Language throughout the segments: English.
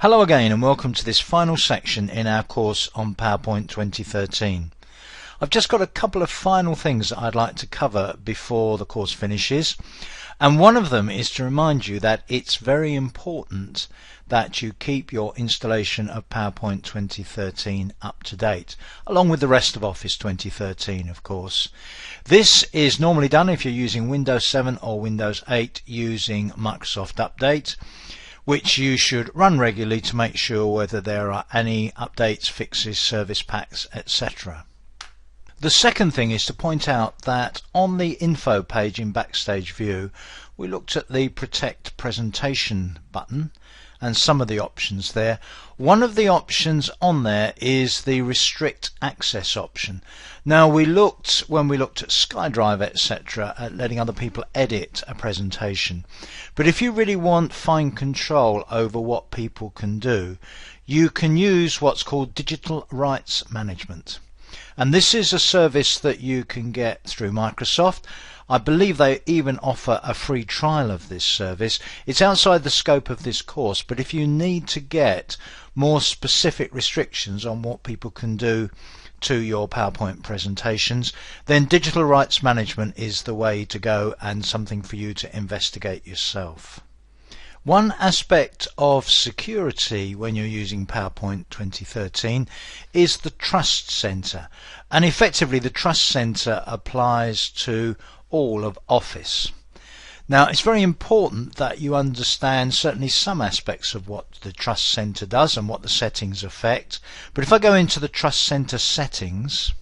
Hello again and welcome to this final section in our course on PowerPoint 2013. I've just got a couple of final things that I'd like to cover before the course finishes, and one of them is to remind you that it's very important that you keep your installation of PowerPoint 2013 up to date, along with the rest of Office 2013 of course. This is normally done if you're using Windows 7 or Windows 8 using Microsoft Update, which you should run regularly to make sure whether there are any updates, fixes, service packs, etc. The second thing is to point out that on the info page in Backstage View we looked at the Protect Presentation button and some of the options there. One of the options on there is the Restrict Access option. Now when we looked at SkyDrive etc. at letting other people edit a presentation, but if you really want fine control over what people can do, you can use what's called Digital Rights Management. And this is a service that you can get through Microsoft. I believe they even offer a free trial of this service. It's outside the scope of this course, but if you need to get more specific restrictions on what people can do to your PowerPoint presentations, then Digital Rights Management is the way to go and something for you to investigate yourself. One aspect of security when you're using PowerPoint 2013 is the Trust Center, and effectively the Trust Center applies to all of Office. Now it's very important that you understand certainly some aspects of what the Trust Center does and what the settings affect, but if I go into the Trust Center settings,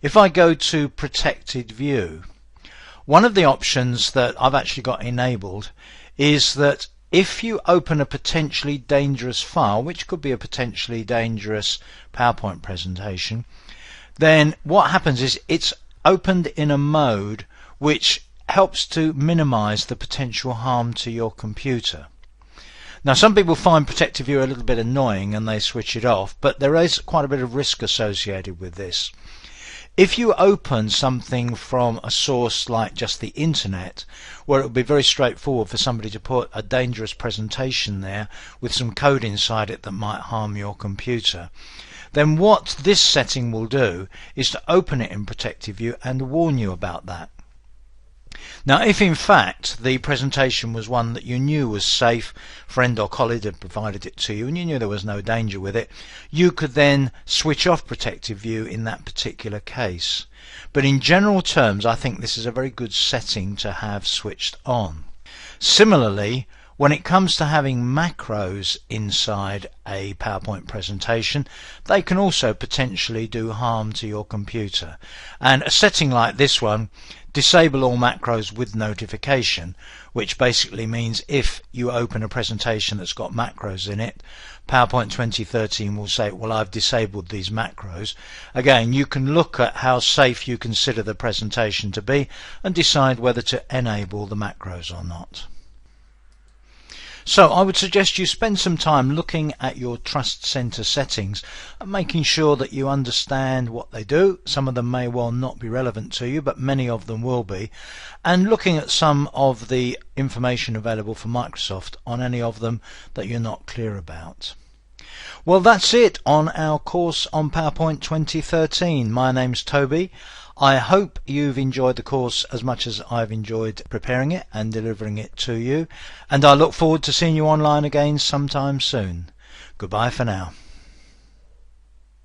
if I go to Protected View, one of the options that I've actually got enabled is that if you open a potentially dangerous file, which could be a potentially dangerous PowerPoint presentation, then what happens is it's opened in a mode which helps to minimize the potential harm to your computer. Now some people find Protected View a little bit annoying and they switch it off, but there is quite a bit of risk associated with this. If you open something from a source like just the internet, where it would be very straightforward for somebody to put a dangerous presentation there with some code inside it that might harm your computer, then what this setting will do is to open it in Protected View and warn you about that. Now if in fact the presentation was one that you knew was safe, friend or colleague had provided it to you and you knew there was no danger with it, you could then switch off Protected View in that particular case. But in general terms I think this is a very good setting to have switched on. Similarly, when it comes to having macros inside a PowerPoint presentation, they can also potentially do harm to your computer. And a setting like this one, disable all macros with notification, which basically means if you open a presentation that's got macros in it, PowerPoint 2013 will say, well, I've disabled these macros. Again, you can look at how safe you consider the presentation to be and decide whether to enable the macros or not. So I would suggest you spend some time looking at your Trust Center settings and making sure that you understand what they do. Some of them may well not be relevant to you, but many of them will be, and looking at some of the information available from Microsoft on any of them that you're not clear about. Well, that's it on our course on PowerPoint 2013. My name's Toby. I hope you've enjoyed the course as much as I've enjoyed preparing it and delivering it to you, and I look forward to seeing you online again sometime soon. Goodbye for now.